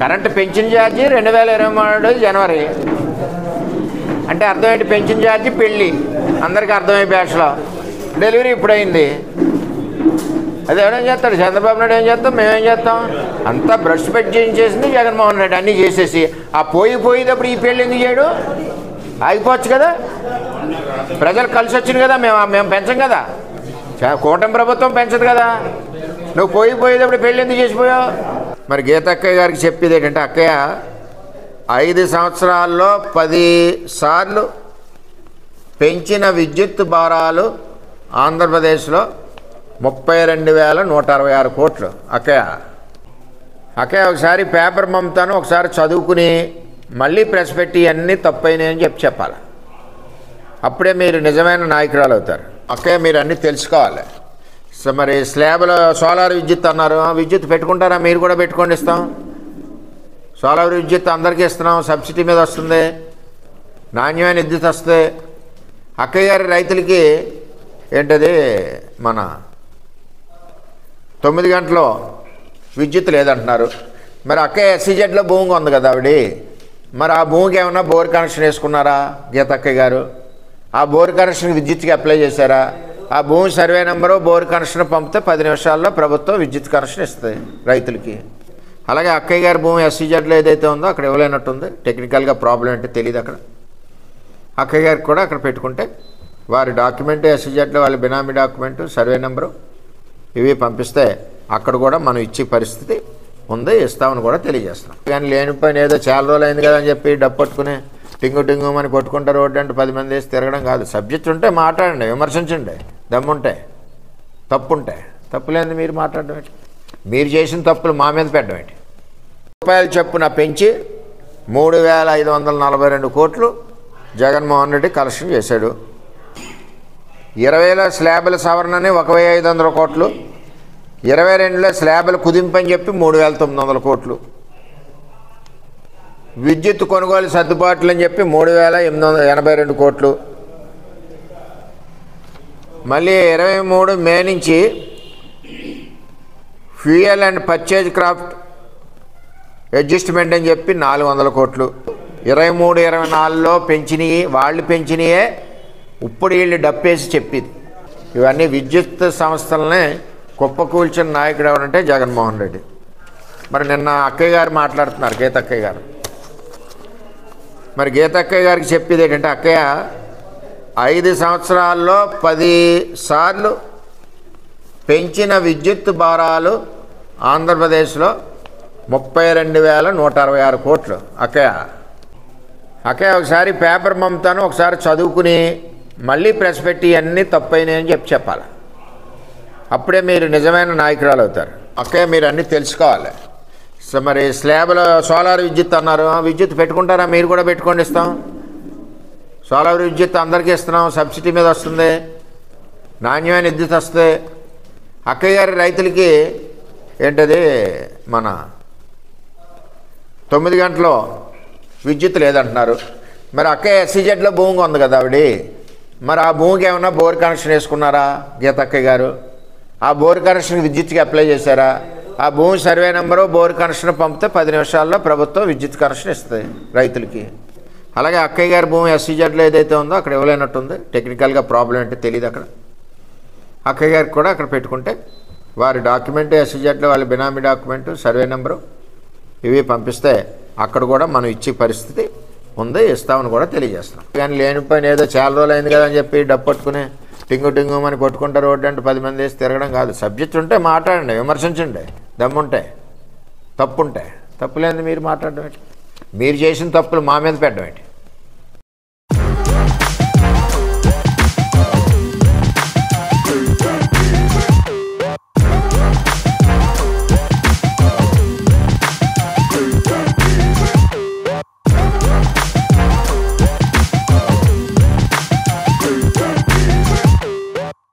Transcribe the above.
Current pension charge 2023 జనవరి అంటే అర్థం ఏంటి? పెన్షన్ ఛార్జీ పెళ్ళి అందరికీ అర్థమయ్యే భాషలో. డెలివరీ ఇప్పుడైంది. అది ఎవరేం చేస్తాడు? చంద్రబాబు నాయుడు ఏం చేస్తాం, మేమేం చేస్తాం? అంతా బ్రష్ పెట్టి చేయించేసింది జగన్మోహన్ రెడ్డి. అన్నీ చేసేసి ఆ పోయేటప్పుడు ఈ పెళ్ళి ఎందుకు చేయడు? ఆగిపోవచ్చు కదా. ప్రజలు కలిసి వచ్చింది కదా. మేము పెంచం కదా. కూటమి ప్రభుత్వం పెంచదు కదా. నువ్వు పోయేటప్పుడు పెళ్ళి ఎందుకు చేసిపోయావు? మరి గీతక్కయ్య గారికి చెప్పేది ఏంటంటే, అక్కయ్య 5 సంవత్సరాల్లో 10 సార్లు పెంచిన విద్యుత్ భారాలు ఆంధ్రప్రదేశ్లో 32,166 కోట్లు. అక్కయ్య ఒకసారి పేపర్ పంపుతాను, ఒకసారి చదువుకుని మళ్ళీ ప్రెస్ పెట్టి అన్నీ తప్పైనాయి అని చెప్పాలి. అప్పుడే మీరు నిజమైన నాయకురాలు అవుతారు. అక్కయ్య మీరు అన్నీ తెలుసుకోవాలి. సో మరి స్లాబ్లో సోలార్ విద్యుత్ అన్నారు. విద్యుత్ పెట్టుకుంటారా? మీరు కూడా పెట్టుకోండి, ఇస్తాం. సోలార్ విద్యుత్ అందరికీ ఇస్తున్నాం, సబ్సిడీ మీద వస్తుంది, నాణ్యమైన విద్యుత్ వస్తుంది. అక్కయ్య గారి రైతులకి ఏంటది మన 9 గంటలు విద్యుత్ లేదంటున్నారు. మరి అక్కయ్య SEZలో భూమి ఉంది కదా ఆవిడ. మరి ఆ భూమికి ఏమన్నా బోర్ కనెక్షన్ వేసుకున్నారా గీతక్కయ్య గారు? ఆ బోర్ కనెక్షన్ విద్యుత్కి అప్లై చేశారా? ఆ భూమి సర్వే నెంబరు బోర్ కనెక్షన్ పంపితే 10 నిమిషాల్లో ప్రభుత్వం విద్యుత్ కనెక్షన్ ఇస్తుంది రైతులకి. అలాగే అక్కయ్య గారి భూమి SEZలో ఏదైతే ఉందో అక్కడ ఇవ్వలేనట్టుంది. టెక్నికల్గా ప్రాబ్లం అంటే తెలియదు అక్కడ. అక్కయ్య గారికి కూడా అక్కడ పెట్టుకుంటే వారి డాక్యుమెంట్ SEZలో వాళ్ళ బినామీ డాక్యుమెంటు సర్వే నెంబరు ఇవి పంపిస్తే అక్కడ కూడా మనం ఇచ్చే పరిస్థితి ఉంది, ఇస్తామని కూడా తెలియజేస్తున్నాం. కానీ లేనిపోయిన ఏదో చాలా రోజులు అయింది కదా అని చెప్పి డబ్బు పట్టుకుని టింగు అని కొట్టుకుంటారు రోడ్డు అంటే 10 మంది వేసి తిరగడం కాదు. సబ్జెక్ట్ ఉంటే మాట్లాడండి, విమర్శించండి, దమ్ముంటే. తప్పుంటే తప్పులేంది మీరు మాట్లాడడం ఏంటి? మీరు చేసిన తప్పులు మా మీద పెట్టడం ఏంటి? రూపాయలు చొప్పున పెంచి 3,542 కోట్లు జగన్మోహన్ రెడ్డి కలెక్షన్ చేశాడు. 20లో స్లాబుల సవరణని 1,500 కోట్లు, 22లో స్లాబుల కుదింపని చెప్పి 3,900 కోట్లు, విద్యుత్ కొనుగోలు సర్దుబాట్లు అని చెప్పి 3,882 కోట్లు. మళ్ళీ 23 మే నుంచి fuel and purchase craft adjustment అని చెప్పి 400 కోట్లు. 23, 24లో పెంచినవి వాళ్ళు పెంచినయే ఇప్పుడు వీళ్ళు డప్పేసి చెప్పింది. ఇవన్నీ విద్యుత్ సంస్థలనే కుప్పకూల్చిన నాయకుడు ఎవరంటే జగన్మోహన్ రెడ్డి. మరి నిన్న అక్కయ్య గారు మాట్లాడుతున్నారు, గీతక్కయ్య గారు. మరి గీతక్కయ్య గారికి చెప్పేది ఏంటంటే, అక్కయ్య 5 సంవత్సరాల్లో 10 సార్లు పెంచిన విద్యుత్ భారాలు ఆంధ్రప్రదేశ్లో 32,166 కోట్లు. అక్కయ్య ఒకసారి పేపర్ పంపుతాను, ఒకసారి చదువుకుని మళ్ళీ ప్రెస్ పెట్టి అన్నీ తప్పైనాయి అని చెప్పాలి. అప్పుడే మీరు నిజమైన నాయకురాలు అవుతారు. అక్కయ్య మీరు అన్నీ తెలుసుకోవాలి. సో మరి స్లాబ్లో సోలార్ విద్యుత్ అన్నారు. విద్యుత్ పెట్టుకుంటారా? మీరు కూడా పెట్టుకోండి, ఇస్తాం. సోలార్ విద్యుత్ అందరికీ ఇస్తున్నాం, సబ్సిడీ మీద వస్తుంది, నాణ్యమైన విద్యుత్ వస్తుంది. అక్కయ్య గారి రైతులకి ఏంటది మన 9 గంటలు విద్యుత్ లేదంటున్నారు. మరి అక్కయ్య SEZలో భూమి ఉంది కదా ఆవిడ. మరి ఆ భూమికి ఏమన్నా బోర్ కనెక్షన్ వేసుకున్నారా గీతక్కయ్య గారు? ఆ బోర్ కనెక్షన్ విద్యుత్కి అప్లై చేశారా? ఆ భూమి సర్వే నెంబరు బోర్ కనెక్షన్ పంపితే 10 నిమిషాల్లో ప్రభుత్వం విద్యుత్ కనెక్షన్ ఇస్తుంది రైతులకి. అలాగే అక్కయ్య గారి భూమి SEZలో ఏదైతే ఉందో అక్కడ ఇవ్వలేనట్టుంది. టెక్నికల్గా ప్రాబ్లం అంటే తెలియదు అక్కడ. అక్కయ్య గారికి కూడా అక్కడ పెట్టుకుంటే వారి డాక్యుమెంట్ SEZలో వాళ్ళ బినామీ డాక్యుమెంటు సర్వే నెంబరు ఇవి పంపిస్తే అక్కడ కూడా మనం ఇచ్చే పరిస్థితి ఉంది, ఇస్తామని కూడా తెలియజేస్తున్నాం. కానీ లేనిపోయిన ఏదో చాలా రోజులు అయింది కదా అని చెప్పి డబ్బు పట్టుకుని టింగు అని కొట్టుకుంటారు రోడ్డు అంటే 10 మంది వేసి తిరగడం కాదు. సబ్జెక్ట్ ఉంటే మాట్లాడండి, విమర్శించండి, దమ్ముంటే. తప్పుంటే తప్పులేంది మీరు మాట్లాడడం ఏంటి? మీరు చేసిన తప్పులు మా మీద పెట్టడం ఏంటి?